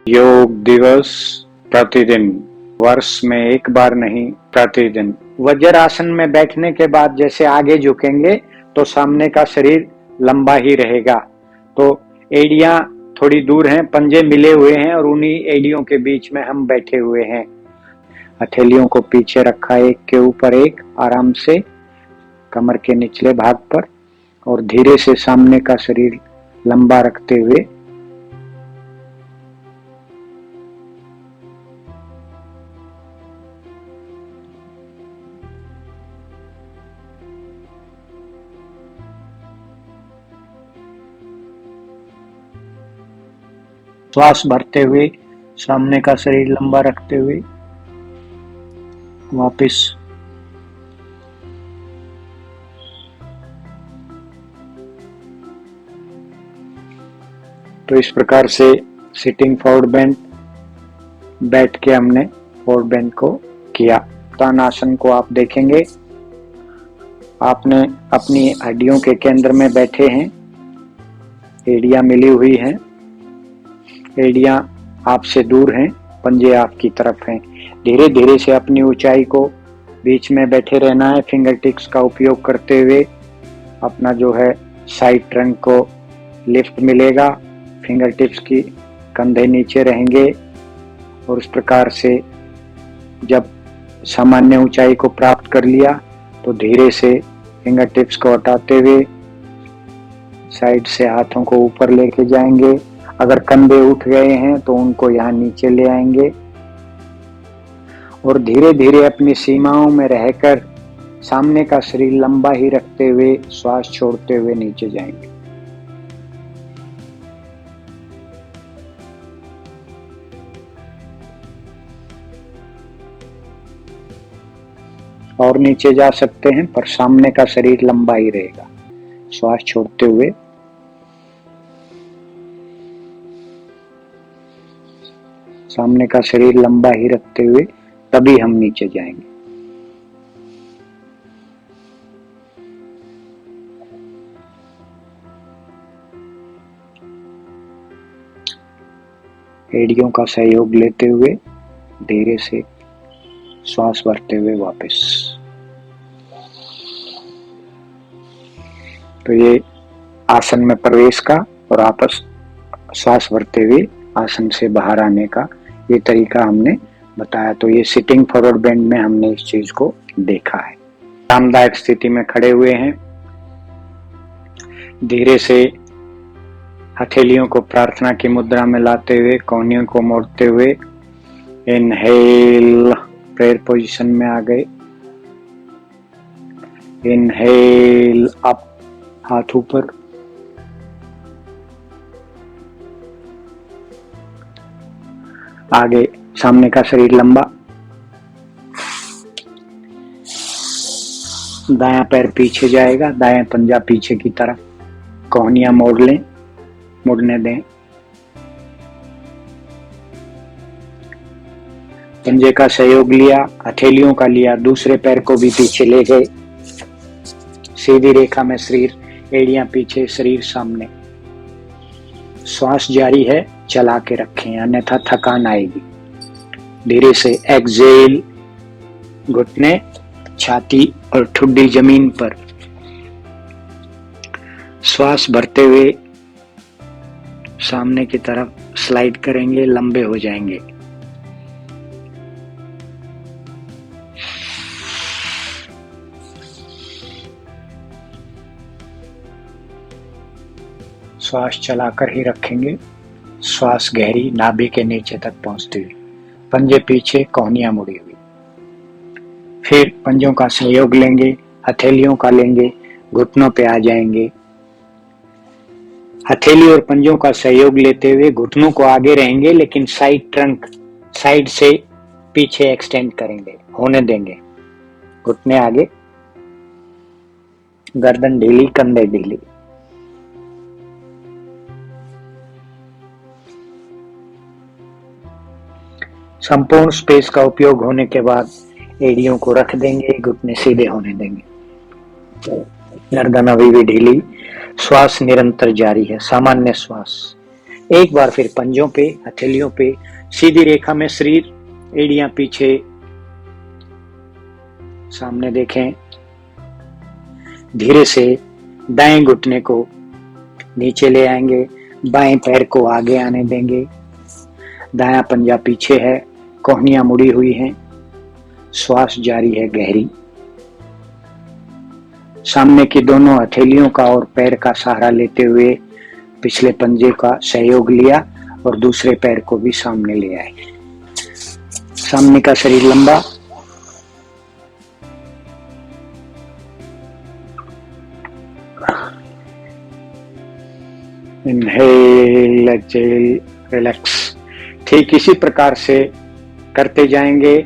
योग दिवस प्रतिदिन, वर्ष में एक बार नहीं, प्रतिदिन। वज्रासन में बैठने के बाद जैसे आगे झुकेंगे तो सामने का शरीर लंबा ही रहेगा। तो एड़ियां थोड़ी दूर हैं, पंजे मिले हुए हैं और उन्हीं एड़ियों के बीच में हम बैठे हुए हैं। हथेलियों को पीछे रखा, एक के ऊपर एक, आराम से कमर के निचले भाग पर, और धीरे से सामने का शरीर लंबा रखते हुए श्वास भरते हुए सामने का शरीर लंबा रखते हुए वापस तो इस प्रकार से सिटिंग फॉरवर्ड बेंड बैठ के हमने फॉरवर्ड बेंड को किया। तानासन को आप देखेंगे, आपने अपनी हड्डियों के केंद्र में बैठे हैं, एड़ियां मिली हुई हैं, एड़ियां आपसे दूर हैं, पंजे आपकी तरफ हैं। धीरे धीरे से अपनी ऊंचाई को बीच में बैठे रहना है। फिंगर टिप्स का उपयोग करते हुए अपना जो है साइड ट्रंक को लिफ्ट मिलेगा, फिंगर टिप्स की कंधे नीचे रहेंगे और उस प्रकार से जब सामान्य ऊंचाई को प्राप्त कर लिया तो धीरे से फिंगर टिप्स को हटाते हुए साइड से हाथों को ऊपर लेके जाएंगे। अगर कंधे उठ गए हैं तो उनको यहाँ नीचे ले आएंगे और धीरे धीरे अपनी सीमाओं में रहकर सामने का शरीर लंबा ही रखते हुए श्वास छोड़ते हुए नीचे जाएंगे। और नीचे जा सकते हैं पर सामने का शरीर लंबा ही रहेगा। श्वास छोड़ते हुए सामने का शरीर लंबा ही रखते हुए तभी हम नीचे जाएंगे। एड़ियों का सहयोग लेते हुए धीरे से श्वास भरते हुए वापस। तो ये आसन में प्रवेश का और आपस श्वास भरते हुए आसन से बाहर आने का ये तरीका हमने बताया। तो ये सिटिंग फॉरवर्ड बेंड में हमने इस चीज को देखा है। आरामदायक स्थिति में खड़े हुए हैं, धीरे से हथेलियों को प्रार्थना की मुद्रा में लाते हुए कोहनियों को मोड़ते हुए इनहेल प्रेयर पोजीशन में आ गए। इनहेल अप, हाथ ऊपर, आगे सामने का शरीर लंबा, दायां पैर पीछे जाएगा, दायां पंजा पीछे की तरफ, कोहनियां मोड़ लें, मुड़ने दें। पंजे का सहयोग लिया, हथेलियों का लिया, दूसरे पैर को भी पीछे ले गए, सीधी रेखा में शरीर, एड़ियां पीछे, शरीर सामने। श्वास जारी है, चला के रखें अन्यथा थकान आएगी। धीरे से एक्सेल, घुटने, छाती और ठुड्डी जमीन पर। श्वास भरते हुए सामने की तरफ स्लाइड करेंगे, लंबे हो जाएंगे। श्वास चलाकर ही रखेंगे, श्वास गहरी नाभि के नीचे तक पहुंचती हुई, पंजे पीछे, कोहनियां मुड़ी हुई। फिर पंजों का सहयोग लेंगे, हथेलियों का लेंगे, घुटनों पे आ जाएंगे। हथेली और पंजों का सहयोग लेते हुए घुटनों को आगे रहेंगे लेकिन साइड ट्रंक साइड से पीछे एक्सटेंड करेंगे, होने देंगे। घुटने आगे, गर्दन ढीली, कंधे ढीली। संपूर्ण स्पेस का उपयोग होने के बाद एड़ियों को रख देंगे, घुटने सीधे होने देंगे, गर्दन अभी भी ढीली। श्वास निरंतर जारी है, सामान्य श्वास। एक बार फिर पंजों पे, हथेलियों पे सीधी रेखा में शरीर, एड़ियां पीछे, सामने देखें। धीरे से दाएं घुटने को नीचे ले आएंगे, बाएं पैर को आगे आने देंगे, दायां पंजा पीछे है, कोहनियां मुड़ी हुई हैं, श्वास जारी है गहरी। सामने की दोनों हथेलियों का और पैर का सहारा लेते हुए पिछले पंजे का सहयोग लिया और दूसरे पैर को भी सामने ले आए। सामने का शरीर लंबा, इनहेल, एक्सहेल, रिलैक्स। ठीक इसी प्रकार से करते जाएंगे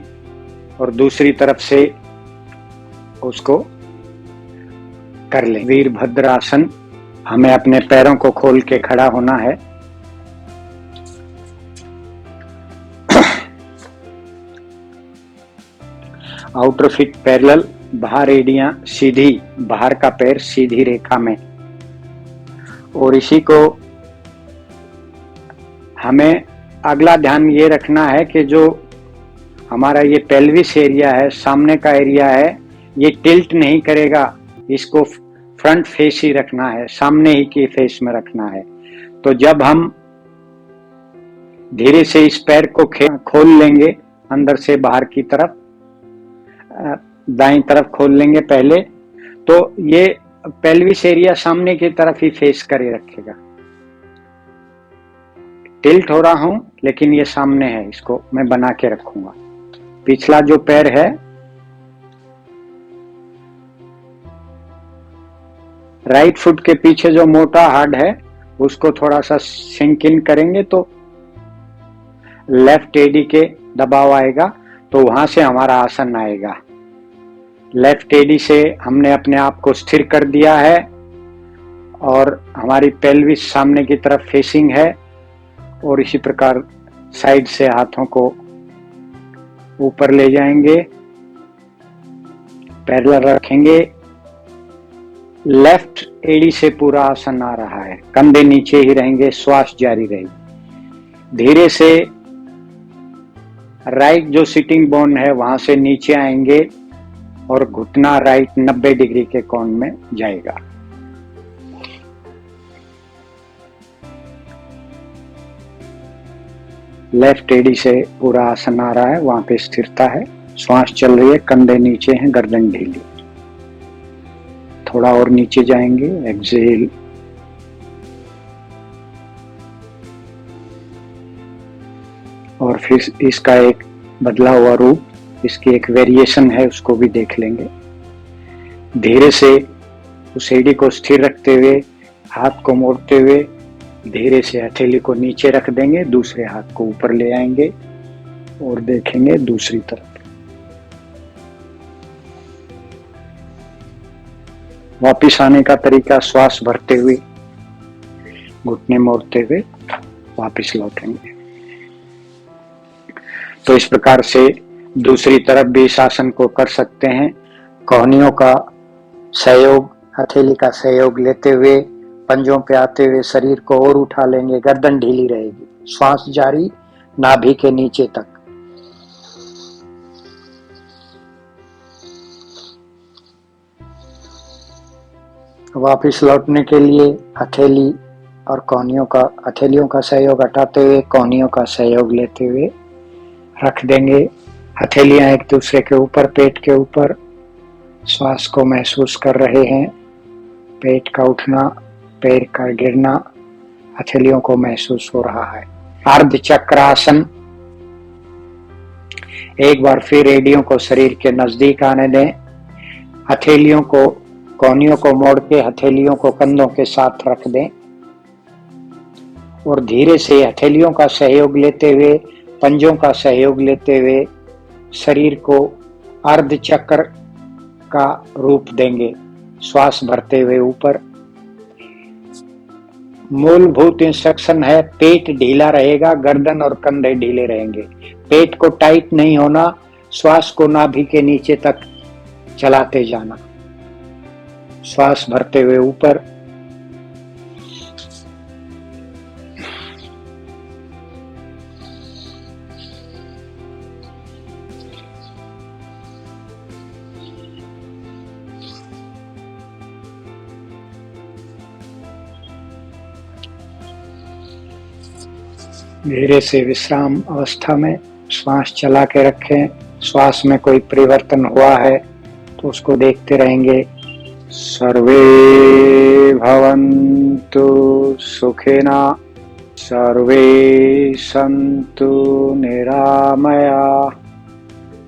और दूसरी तरफ से उसको कर लें। वीरभद्रासन, हमें अपने पैरों को खोल के खड़ा होना है। आउटर फिट पैरेलल, बाहर एड़ियां सीधी, बाहर का पैर सीधी रेखा में। और इसी को हमें अगला ध्यान ये रखना है कि जो हमारा ये पेल्विस एरिया है, सामने का एरिया है, ये टिल्ट नहीं करेगा, इसको फ्रंट फेस ही रखना है, सामने ही की फेस में रखना है। तो जब हम धीरे से इस पैर को खोल लेंगे अंदर से बाहर की तरफ, दाईं तरफ खोल लेंगे पहले, तो ये पेल्विस एरिया सामने की तरफ ही फेस करे रखेगा। टिल्ट हो रहा हूं लेकिन ये सामने है, इसको मैं बना के रखूंगा। पिछला जो पैर है, राइट फुट के पीछे जो मोटा हार्ड है उसको थोड़ा सा सिंक इन करेंगे तो लेफ्ट एडी के दबाव आएगा, तो वहां से हमारा आसन आएगा। लेफ्ट एडी से हमने अपने आप को स्थिर कर दिया है और हमारी पेल्विस सामने की तरफ फेसिंग है। और इसी प्रकार साइड से हाथों को ऊपर ले जाएंगे, पैरेलल रखेंगे। लेफ्ट एडी से पूरा आसन आ रहा है, कंधे नीचे ही रहेंगे, श्वास जारी रहेगी। धीरे से राइट जो सिटिंग बोन है वहां से नीचे आएंगे और घुटना राइट 90 डिग्री के कोण में जाएगा। लेफ्ट एडी से पूरा आसन आ रहा है, वहां पे स्थिरता है, श्वास चल रही है, कंधे नीचे हैं, गर्दन ढीली। थोड़ा और नीचे जाएंगे, एक्सहेल, और फिर इसका एक बदला हुआ रूप, इसकी एक वेरिएशन है, उसको भी देख लेंगे। धीरे से उस एडी को स्थिर रखते हुए, हाथ को मोड़ते हुए धीरे से हथेली को नीचे रख देंगे, दूसरे हाथ को ऊपर ले आएंगे और देखेंगे दूसरी तरफ। वापिस आने का तरीका, श्वास भरते हुए, घुटने मोड़ते हुए वापिस लौटेंगे। तो इस प्रकार से दूसरी तरफ भी इस आसन को कर सकते हैं। कोहनियों का सहयोग, हथेली का सहयोग लेते हुए पंजों पे आते हुए शरीर को और उठा लेंगे, गर्दन ढीली रहेगी, श्वास जारी नाभि के नीचे तक। वापिस लौटने के लिए हथेली और कोहनियों का, हथेलियों का सहयोग हटाते हुए कोहनियों का सहयोग लेते हुए रख देंगे। हथेलियां एक दूसरे के ऊपर, पेट के ऊपर, श्वास को महसूस कर रहे हैं, पेट का उठना, पैर का गिरना, हथेलियों को महसूस हो रहा है। अर्ध चक्रासन, एक बार फिर एड़ियों को शरीर के नजदीक आने दें, हथेलियों को, कोहनियों को मोड़ के हथेलियों को कंधों के साथ रख दें और धीरे से हथेलियों का सहयोग लेते हुए, पंजों का सहयोग लेते हुए शरीर को अर्ध चक्र का रूप देंगे। श्वास भरते हुए ऊपर। मूलभूत इंस्ट्रक्शन है, पेट ढीला रहेगा, गर्दन और कंधे ढीले रहेंगे। पेट को टाइट नहीं होना, श्वास को नाभि के नीचे तक चलाते जाना। श्वास भरते हुए ऊपर, धीरे से विश्राम अवस्था में श्वास चला के रखें। श्वास में कोई परिवर्तन हुआ है तो उसको देखते रहेंगे। सर्वे भवन्तु सुखिना, सर्वे सन्तु निरामया,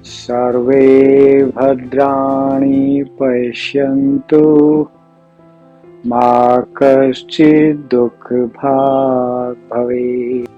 सर्वे भद्राणि पश्यन्तु, मा कश्चित् दुःखभाग् भवेत्।